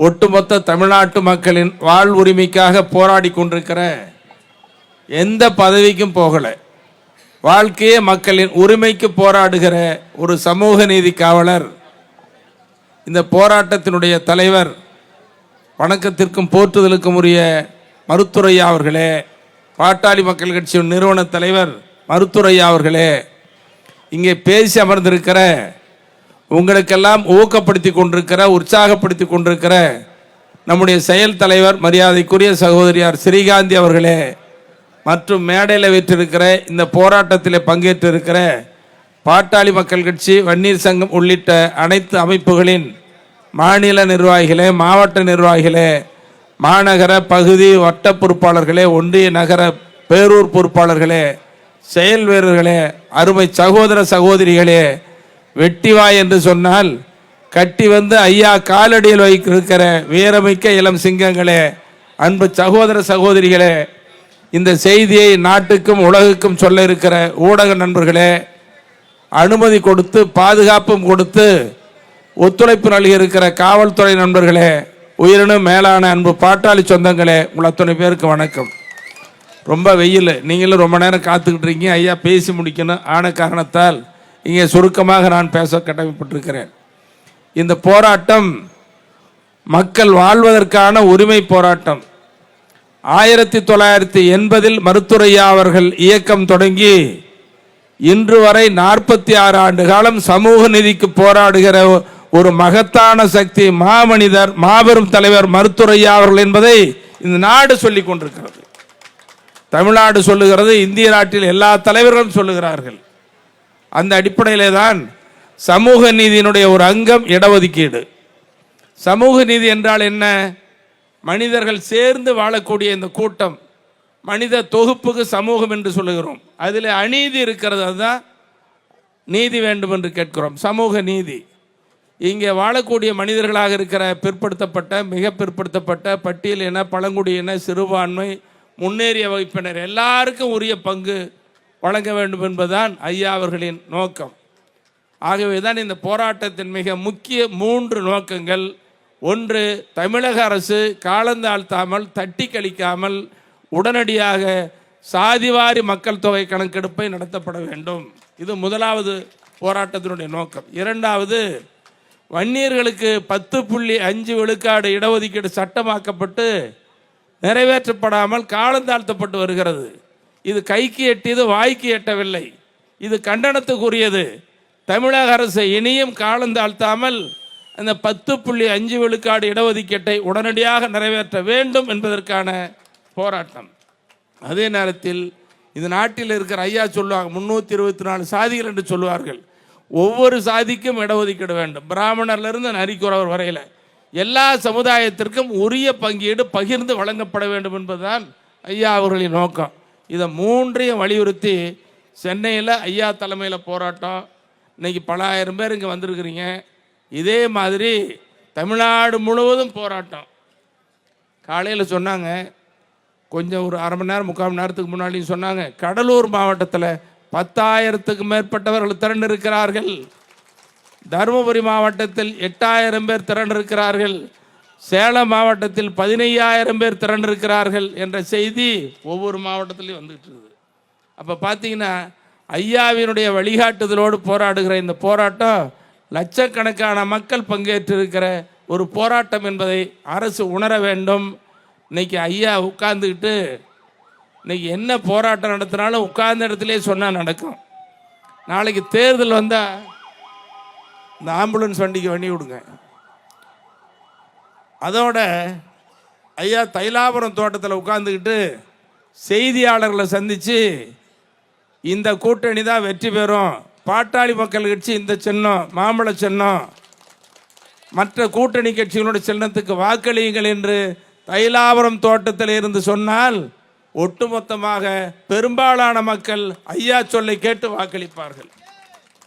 ஒட்டுமொத்த தமிழ்நாட்டு மக்களின் வாழ் உரிமைக்காக போராடி கொண்டிருக்கிற, எந்த பதவிக்கும் போகல, வாழ்க்கையே மக்களின் உரிமைக்கு போராடுகிற ஒரு சமூக நீதி காவலர், இந்த போராட்டத்தினுடைய தலைவர், வணக்கத்திற்கும் போற்றுதலுக்கும் உரிய மருத்துரையா அவர்களே, பாட்டாளி மக்கள் கட்சியின் நிறுவன தலைவர் மருத்துரையா அவர்களே, இங்கே பேசி அமர்ந்திருக்கிற உங்களுக்கெல்லாம் ஊக்கப்படுத்தி கொண்டிருக்கிற, உற்சாகப்படுத்தி கொண்டிருக்கிற நம்முடைய செயல் தலைவர் மரியாதைக்குரிய சகோதரியார் ஸ்ரீகாந்தி அவர்களே, மற்றும் மேடையில் வைத்திருக்கிற இந்த போராட்டத்தில் பங்கேற்றிருக்கிற பாட்டாளி மக்கள் கட்சி, வன்னியர் சங்கம் உள்ளிட்ட அனைத்து அமைப்புகளின் மாநில நிர்வாகிகளே, மாவட்ட நிர்வாகிகளே, மாநகர பகுதி வட்ட பொறுப்பாளர்களே, ஒன்றிய நகர பேரூர் பொறுப்பாளர்களே, செயல் வீரர்களே, அருமை சகோதர சகோதரிகளே, வெட்டிவாய் என்று சொன்னால் கட்டி வந்து ஐயா காலடியில் வைத்திருக்கிற வீரமிக்க இளம் சிங்கங்களே, அன்பு சகோதர சகோதரிகளே, இந்த செய்தியை நாட்டுக்கும் உலகுக்கும் சொல்ல இருக்கிற ஊடக நண்பர்களே, அனுமதி கொடுத்து பாதுகாப்பும் கொடுத்து ஒத்துழைப்பு நல்கி இருக்கிற காவல்துறை நண்பர்களே, உயிரினும் மேலான அன்பு பாட்டாளி சொந்தங்களே, உங்கள் அத்தனை பேருக்கு வணக்கம். ரொம்ப வெயில், நீங்களும் ரொம்ப நேரம் காத்துக்கிட்டு இருக்கீங்க, ஐயா பேசி முடிக்கணும். ஆன காரணத்தால் இங்கே சுருக்கமாக நான் பேச கடமைப்பட்டிருக்கிறேன். இந்த போராட்டம் மக்கள் வாழ்வதற்கான உரிமை போராட்டம். 1980 மருத்துரையா அவர்கள் இயக்கம் தொடங்கி இன்று வரை 46 ஆண்டு காலம் சமூக நீதிக்கு போராடுகிற ஒரு மகத்தான சக்தி, மாமனிதர், மாபெரும் தலைவர் மருத்துரையா அவர்கள் என்பதை இந்த நாடு சொல்லிக் கொண்டிருக்கிறது. தமிழ்நாடு சொல்லுகிறது, இந்திய நாட்டில் எல்லா தலைவர்களும் சொல்லுகிறார்கள். அந்த அடிப்படையிலே தான் சமூக நீதியினுடைய ஒரு அங்கம் இடஒதுக்கீடு. சமூக நீதி என்றால் என்ன? மனிதர்கள் சேர்ந்து வாழக்கூடிய இந்த கூட்டம், மனித தொகுப்புக்கு சமூகம் என்று சொல்லுகிறோம். அதில் அநீதி இருக்கிறது, அதுதான் நீதி வேண்டும் என்று கேட்கிறோம். சமூக நீதி. இங்கே வாழக்கூடிய மனிதர்களாக இருக்கிற பிற்படுத்தப்பட்ட, மிக பிற்படுத்தப்பட்ட, பட்டியலின, பழங்குடியின, சிறுபான்மை, முன்னேறிய வகுப்பினர் எல்லாருக்கும் உரிய பங்கு வழங்க வேண்டும் என்பதுதான் ஐயா அவர்களின் நோக்கம். ஆகவே தான் இந்த போராட்டத்தின் மிக முக்கிய 3 நோக்கங்கள். ஒன்று, தமிழக அரசு காலந்தாழ்த்தாமல், தட்டி கழிக்காமல் உடனடியாக சாதிவாரி மக்கள் தொகை கணக்கெடுப்பை நடத்தப்பட வேண்டும். இது முதலாவது போராட்டத்தினுடைய நோக்கம். இரண்டாவது, வன்னியர்களுக்கு 10.5 விழுக்காடு இடஒதுக்கீடு சட்டமாக்கப்பட்டு நிறைவேற்றப்படாமல் காலந்தாழ்த்தப்பட்டு வருகிறது. இது கைக்கு எட்டியது, வாய்க்கு எட்டவில்லை. இது கண்டனத்துக்குரியது. தமிழக அரசு இனியும் காலந்தாழ்த்தாமல் அந்த 10.5 விழுக்காடு இடஒதுக்கீட்டை உடனடியாக நிறைவேற்ற வேண்டும் என்பதற்கான போராட்டம். அதே நேரத்தில் இந்த நாட்டில் இருக்கிற ஐயா சொல்லுவாங்க, 324 சாதிகள் என்று சொல்லுவார்கள். ஒவ்வொரு சாதிக்கும் இடஒதுக்கீடு வேண்டும். பிராமணர்லேருந்து நரிக்குறவர் வரையில் எல்லா சமுதாயத்திற்கும் உரிய பங்கீடு பகிர்ந்து வழங்கப்பட வேண்டும் என்பதுதான் ஐயா அவர்களின் நோக்கம். இதை 3ஐயும் வலியுறுத்தி சென்னையில் ஐயா தலைமையில் போராட்டம். இன்றைக்கி பல ஆயிரம் பேர் இங்கே வந்திருக்கிறீங்க. இதே மாதிரி தமிழ்நாடு முழுவதும் போராட்டம். காலையில் சொன்னாங்க, கொஞ்சம் ஒரு அரை மணி நேரம் 3/4 மணி நேரத்துக்கு முன்னாடி சொன்னாங்க, கடலூர் மாவட்டத்தில் 10,000க்கு மேற்பட்டவர்கள் திரண்டிருக்கிறார்கள். தருமபுரி மாவட்டத்தில் 8,000 பேர் திரண்டிருக்கிறார்கள். சேலம் மாவட்டத்தில் 15,000 பேர் திரண்டிருக்கிறார்கள் என்ற செய்தி ஒவ்வொரு மாவட்டத்திலையும் வந்துகிட்டு இருக்குது. அப்போ பார்த்தீங்கன்னா ஐயாவினுடைய வழிகாட்டுதலோடு போராடுகிற இந்த போராட்டம் லட்சக்கணக்கான மக்கள் பங்கேற்றிருக்கிற ஒரு போராட்டம் என்பதை அரசு உணர வேண்டும். இன்னைக்கு ஐயா உட்கார்ந்துக்கிட்டு இன்னைக்கு என்ன போராட்டம் நடத்தினாலும் உட்கார்ந்த இடத்துலே சொன்னால் நடக்கும். நாளைக்கு தேர்தல் வந்தால் இந்த ஆம்புலன்ஸ் வண்டிக்கு வண்டி விடுங்க. அதோட ஐயா தைலாபுரம் தோட்டத்தில் உட்கார்ந்துக்கிட்டு செய்தியாளர்களை சந்தித்து இந்த கூட்டணி தான் வெற்றி பெறும், பாட்டாளி மக்கள் கட்சி இந்த சின்னம், மாம்பழ சின்னம், மற்ற கூட்டணி கட்சிகளோட சின்னத்துக்கு வாக்களியுங்கள் என்று தைலாபுரம் தோட்டத்தில் இருந்து சொன்னால் ஒட்டுமொத்தமாக பெரும்பாலான மக்கள் ஐயா சொல்லை கேட்டு வாக்களிப்பார்கள்.